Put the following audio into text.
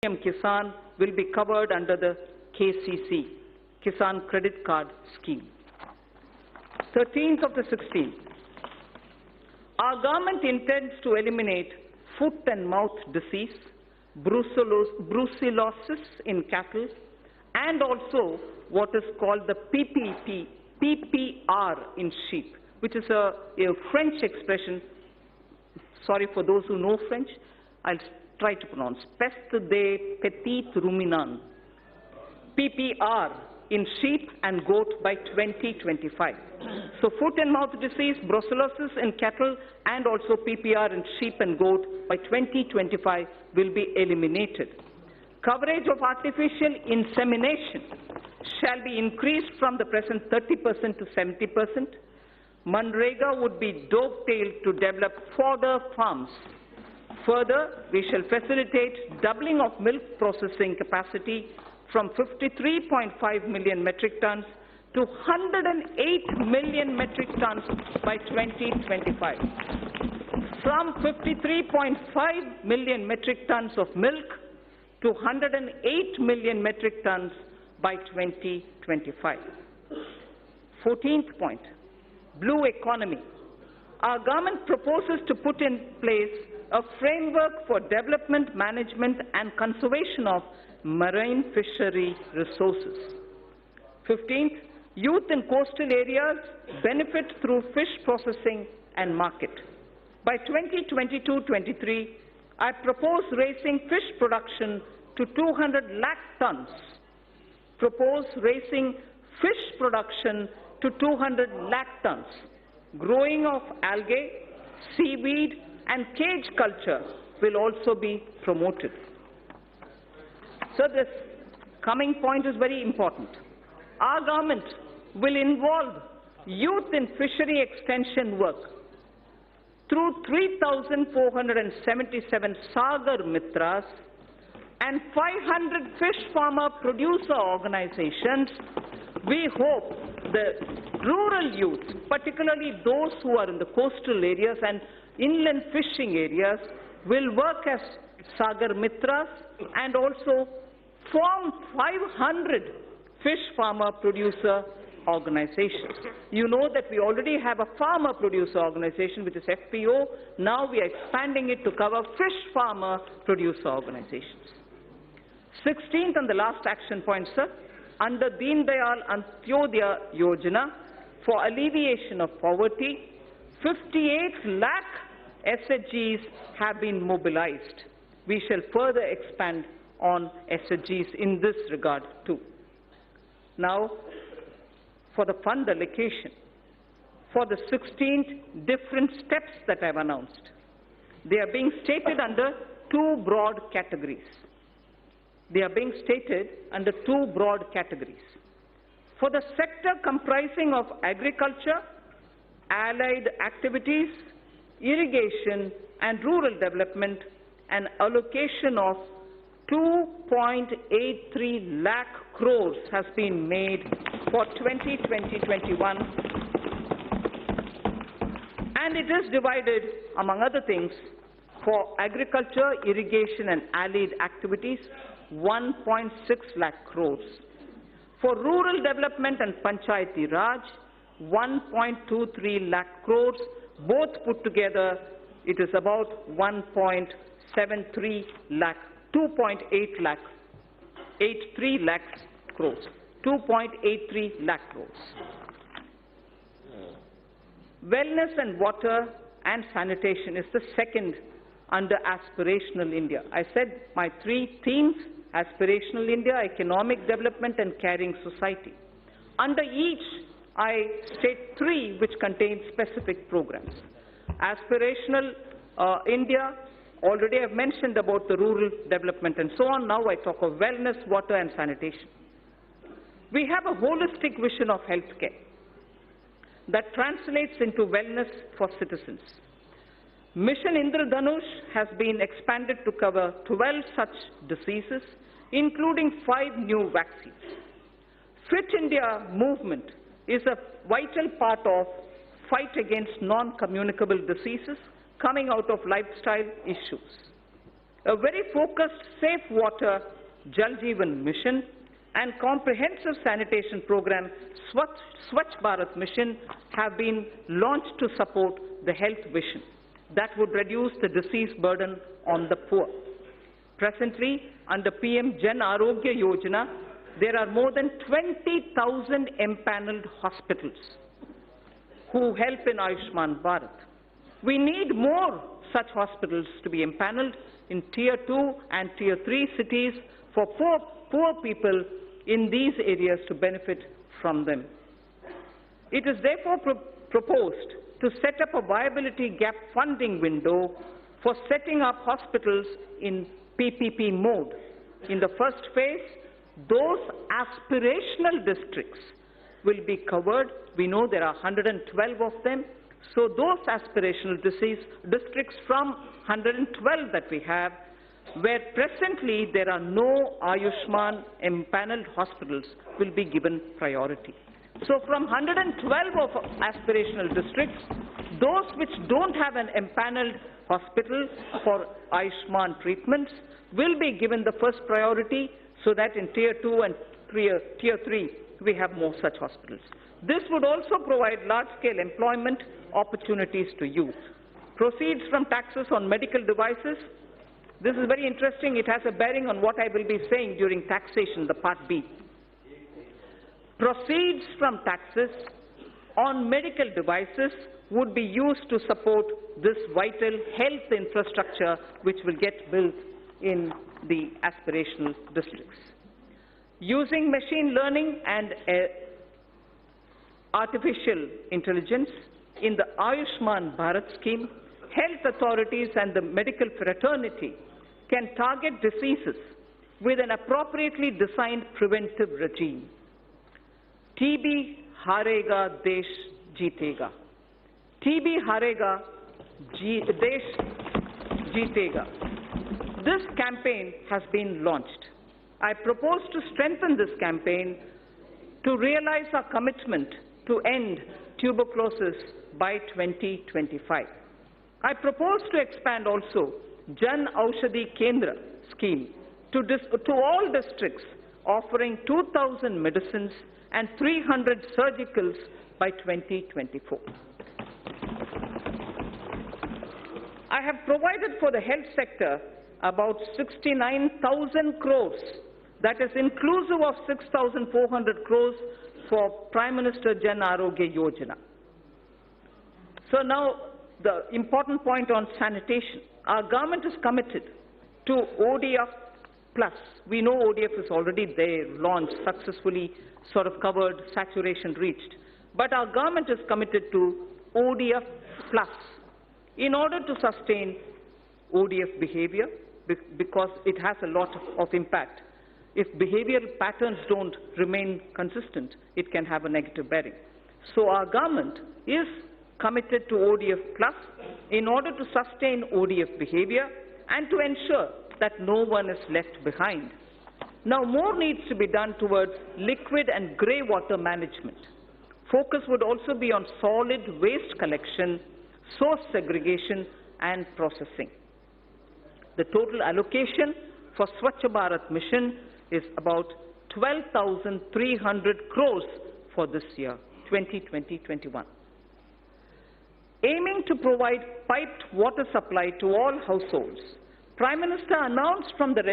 Kisan will be covered under the KCC, Kisan Credit Card Scheme. 13th of the 16th, our government intends to eliminate foot and mouth disease, brucellosis in cattle, and also what is called the PPR in sheep, which is a French expression. Sorry for those who know French. I'll try to pronounce. Peste des petits ruminants. PPR in sheep and goat by 2025. So foot and mouth disease, brucellosis in cattle, and also PPR in sheep and goat by 2025 will be eliminated. Coverage of artificial insemination shall be increased from the present 30% to 70%. Manrega would be dovetailed to develop fodder farms. Further, we shall facilitate doubling of milk processing capacity from 53.5 million metric tons to 108 million metric tons by 2025. From 53.5 million metric tons of milk to 108 million metric tons by 2025. 14th point, blue economy. Our government proposes to put in place a framework for development, management and conservation of marine fishery resources. 15th, youth in coastal areas benefit through fish processing and market. By 2022-23, I propose raising fish production to 200 lakh tons. Propose raising fish production to 200 lakh tons. Growing of algae, seaweed and cage culture will also be promoted. So this coming point is very important. Our government will involve youth in fishery extension work through 3,477 Sagar Mitras and 500 fish farmer producer organizations. We hope the rural youth, particularly those who are in the coastal areas and inland fishing areas, will work as Sagar Mitras and also form 500 fish farmer producer organizations. You know that we already have a farmer producer organization, which is FPO. Now we are expanding it to cover fish farmer producer organizations. 16th and the last action point, sir. Under Deen Dayal Antyodaya Yojana, for alleviation of poverty, 58 lakh SHGs have been mobilized. We shall further expand on SHGs in this regard too. Now, for the fund allocation, for the 16 different steps that I have announced, they are being stated under two broad categories. They are being stated under two broad categories. For the sector comprising of agriculture, allied activities, irrigation and rural development, an allocation of 2.83 lakh crores has been made for 2020-21, and it is divided, among other things, for agriculture, irrigation and allied activities, 1.6 lakh crores. For rural development and Panchayati Raj, 1.23 lakh crores. Both put together, it is about 1.73 lakh, 2.8 lakh, 83 lakh crores, 2.83 lakh crores. Wellness and water and sanitation is the second under Aspirational India. I said my three themes: Aspirational India, economic development and caring society. Under each, I state three which contain specific programs. Aspirational India, already I have mentioned about the rural development and so on. Now I talk of wellness, water and sanitation. We have a holistic vision of healthcare that translates into wellness for citizens. Mission Indradhanush has been expanded to cover 12 such diseases, including 5 new vaccines. Fit India movement is a vital part of fight against non-communicable diseases coming out of lifestyle issues. A very focused safe water Jal Jeevan mission and comprehensive sanitation program Swachh Bharat mission have been launched to support the health vision that would reduce the disease burden on the poor. Presently, under PM Jan Arogya Yojana, there are more than 20,000 empaneled hospitals who help in Ayushman Bharat. We need more such hospitals to be empaneled in Tier 2 and Tier 3 cities for poor people in these areas to benefit from them. It is therefore proposed to set up a viability gap funding window for setting up hospitals in PPP mode. In the first phase, those aspirational districts will be covered. We know there are 112 of them. So those aspirational districts from 112 that we have, where presently there are no Ayushman empaneled hospitals, will be given priority. So from 112 of aspirational districts, those which don't have an empaneled hospital for Ayushman treatments will be given the first priority, so that in Tier 2 and Tier 3 we have more such hospitals. This would also provide large-scale employment opportunities to youth. Proceeds from taxes on medical devices. This is very interesting. It has a bearing on what I will be saying during taxation, the Part B. Proceeds from taxes on medical devices would be used to support this vital health infrastructure which will get built in the aspirational districts. Using machine learning and artificial intelligence in the Ayushman Bharat scheme, health authorities and the medical fraternity can target diseases with an appropriately designed preventive regime. TB harega, desh jeetega. TB harega, desh jeetega. This campaign has been launched. I propose to strengthen this campaign to realize our commitment to end tuberculosis by 2025. I propose to expand also Jan Aushadhi Kendra scheme to all districts, offering 2,000 medicines and 300 surgicals by 2024. I have provided for the health sector about 69,000 crores, that is inclusive of 6,400 crores for Prime Minister Jan Arogya Yojana. So now the important point on sanitation. Our government is committed to ODF Plus. We know ODF is already there, launched, successfully sort of covered, saturation reached. But our government is committed to ODF Plus in order to sustain ODF behavior, because it has a lot of impact. If behavioral patterns don't remain consistent, it can have a negative bearing. So our government is committed to ODF Plus in order to sustain ODF behavior and to ensure that no one is left behind. Now, more needs to be done towards liquid and grey water management. Focus would also be on solid waste collection, source segregation and processing. The total allocation for Swachh Bharat mission is about 12,300 crores for this year, 2020-21. Aiming to provide piped water supply to all households, Prime Minister announced from the